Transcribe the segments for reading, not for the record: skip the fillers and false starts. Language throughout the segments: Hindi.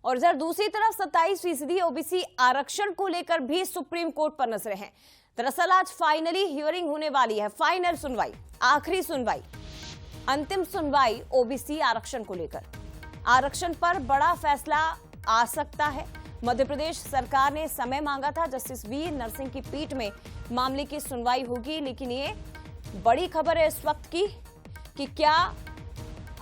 और इधर दूसरी तरफ 27% ओबीसी आरक्षण को लेकर भी सुप्रीम कोर्ट पर नजरें हैं। दरअसल आज फाइनली हियरिंग होने वाली है, फाइनल सुनवाई, आखिरी सुनवाई, अंतिम सुनवाई ओबीसी आरक्षण को लेकर। आरक्षण पर बड़ा फैसला आ सकता है। मध्य प्रदेश सरकार ने समय मांगा था, जस्टिस वी नरसिंह की पीठ में मामले की सुनवाई होगी, लेकिन ये बड़ी खबर है इस वक्त की कि क्या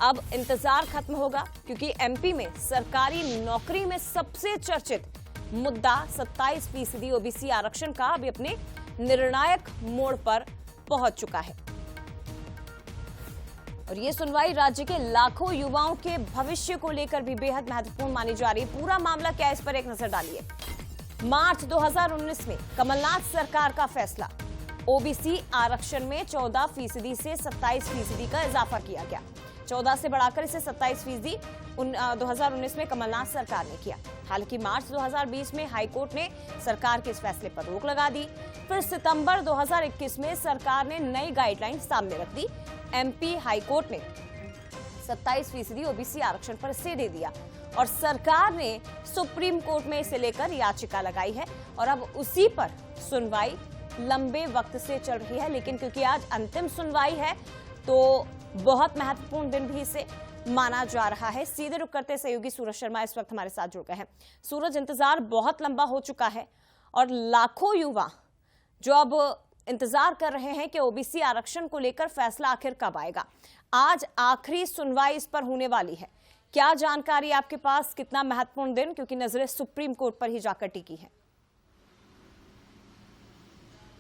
अब इंतजार खत्म होगा, क्योंकि एमपी में सरकारी नौकरी में सबसे चर्चित मुद्दा 27% ओबीसी आरक्षण का अभी अपने निर्णायक मोड़ पर पहुंच चुका है। और ये सुनवाई राज्य के लाखों युवाओं के भविष्य को लेकर भी बेहद महत्वपूर्ण मानी जा रही है। पूरा मामला क्या है, इस पर एक नजर डालिए। मार्च 2019 में कमलनाथ सरकार का फैसला, ओबीसी आरक्षण में 14% से 27% का इजाफा किया गया। 14 से बढ़ाकर इसे 27% 2019 में कमलनाथ सरकार ने किया। हालांकि मार्च 2020 में हाईकोर्ट ने सरकार के इस फैसले पर रोक लगा दी। फिर सितंबर 2021 में सरकार ने नई गाइडलाइन सामने रख दी। एमपी हाईकोर्ट ने 27% ओबीसी आरक्षण पर स्टे दे दिया और सरकार ने सुप्रीम कोर्ट में इसे लेकर याचिका लगाई है और अब उसी पर सुनवाई लंबे वक्त से चल रही है। लेकिन क्योंकि आज अंतिम सुनवाई है तो बहुत महत्वपूर्ण दिन भी इसे माना जा रहा है। सीधे रुक करते सहयोगी सूरज शर्मा इस वक्त हमारे साथ जुड़ गए हैं। सूरज, इंतजार बहुत लंबा हो चुका है और लाखों युवा जो अब इंतजार कर रहे हैं कि ओबीसी आरक्षण को लेकर फैसला आखिर कब आएगा। आज आखिरी सुनवाई इस पर होने वाली है, क्या जानकारी आपके पास, कितना महत्वपूर्ण दिन, क्योंकि नजरें सुप्रीम कोर्ट पर ही जाकर टिकी है।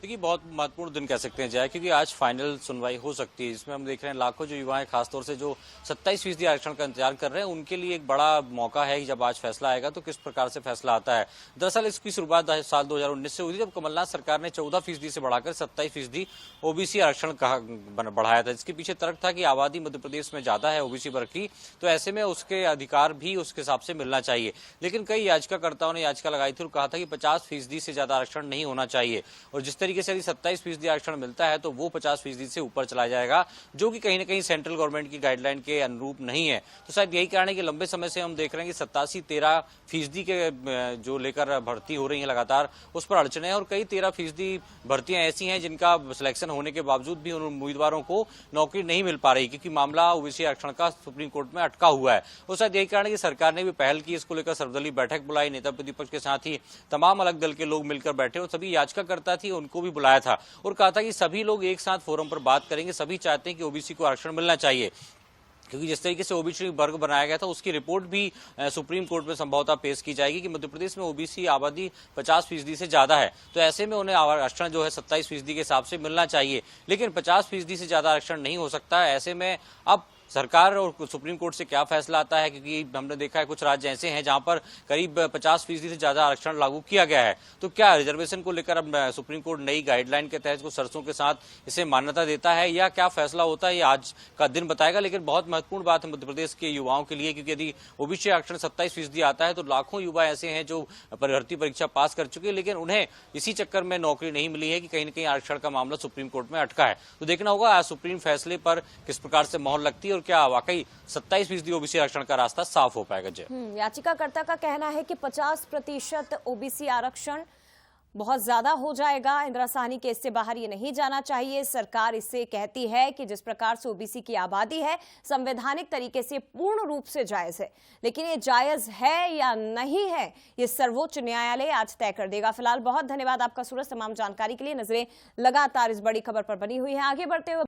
देखिए, बहुत महत्वपूर्ण दिन कह सकते हैं जय, क्योंकि आज फाइनल सुनवाई हो सकती है। इसमें हम देख रहे हैं लाखों जो युवा हैं, खासतौर से जो 27% आरक्षण का इंतजार कर रहे हैं, उनके लिए एक बड़ा मौका है कि जब आज फैसला आएगा तो किस प्रकार से फैसला आता है। दरअसल इसकी शुरुआत साल 2019 से हुई थी, जब कमलनाथ सरकार ने 14% से बढ़ाकर 27% ओबीसी आरक्षण बढ़ाया था। इसके पीछे तर्क था कि आबादी मध्य प्रदेश में ज्यादा है ओबीसी वर्ग की, तो ऐसे में उसके अधिकार भी उसके हिसाब से मिलना चाहिए। लेकिन कई याचिकाकर्ताओं ने याचिका लगाई थी और कहा था कि 50% से ज्यादा आरक्षण नहीं होना चाहिए, और जिस तरीके से यदि 27% आरक्षण मिलता है तो वो 50% से ऊपर चला जाएगा, जो कि कहीं ना कहीं सेंट्रल गवर्नमेंट की गाइडलाइन के अनुरूप नहीं है। तो शायद यही कारण है कि लंबे समय से हम देख रहे हैं कि 87-13% के जो लेकर भर्ती हो रही है लगातार, उस पर अड़चने हैं और कई 13% भर्तियां ऐसी हैं जिनका सिलेक्शन होने के बावजूद भी उन उम्मीदवारों को नौकरी नहीं मिल पा रही, क्योंकि मामला ओबीसी आरक्षण का सुप्रीम कोर्ट में अटका हुआ है। और शायद यही कारण है कि सरकार ने भी पहल की, इसको लेकर सर्वदलीय बैठक बुलाई, नेता प्रतिपक्ष के साथ ही तमाम अलग दल के लोग मिलकर बैठे और सभी याचिकाकर्ता थी उनको भी बुलाया था और कहा था कि सभी लोग एक साथ फोरम पर बात करेंगे। सभी चाहते हैं कि ओबीसी को आरक्षण मिलना चाहिए, क्योंकि जिस तरीके से ओबीसी वर्ग बनाया गया था उसकी रिपोर्ट भी सुप्रीम कोर्ट में संभवतः पेश की जाएगी कि मध्य प्रदेश में ओबीसी आबादी 50% से ज्यादा है, तो ऐसे में उन्हें आरक्षण जो है 27% के हिसाब से मिलना चाहिए। लेकिन 50% से ज्यादा आरक्षण नहीं हो सकता है। ऐसे में अब सरकार और सुप्रीम कोर्ट से क्या फैसला आता है, क्योंकि हमने देखा है कुछ राज्य ऐसे हैं जहां पर करीब 50% से ज्यादा आरक्षण लागू किया गया है। तो क्या रिजर्वेशन को लेकर अब सुप्रीम कोर्ट नई गाइडलाइन के तहत कुछ शर्तों के साथ इसे मान्यता देता है या क्या फैसला होता है, ये आज का दिन बताएगा। लेकिन बहुत महत्वपूर्ण बात है मध्य प्रदेश के युवाओं के लिए, क्योंकि यदि ओबीसी आरक्षण 27% आता है तो लाखों युवा ऐसे हैं जो भर्ती परीक्षा पास कर चुके हैं, लेकिन उन्हें इसी चक्कर में नौकरी नहीं मिली है कि कहीं न कहीं आरक्षण का मामला सुप्रीम कोर्ट में अटका है। तो देखना होगा आज सुप्रीम फैसले पर किस प्रकार से मोहर लगती है और क्या वाकई 27% ओबीसी आरक्षण का रास्ता साफ हो पाएगा। जय, याचिकाकर्ता का कहना है कि 50% ओबीसी आरक्षण बहुत ज्यादा हो जाएगा। इंदिरा साहनी केस से बाहर ये नहीं जाना चाहिए। सरकार इससे कहती है कि जिस प्रकार से ओबीसी की आबादी है संवैधानिक तरीके से पूर्ण रूप से जायज है, लेकिन ये जायज है या नहीं है ये सर्वोच्च न्यायालय आज तय कर देगा। फिलहाल बहुत धन्यवाद आपका सूरज, तमाम जानकारी के लिए। नजरें लगातार इस बड़ी खबर पर बनी हुई है। आगे बढ़ते हुए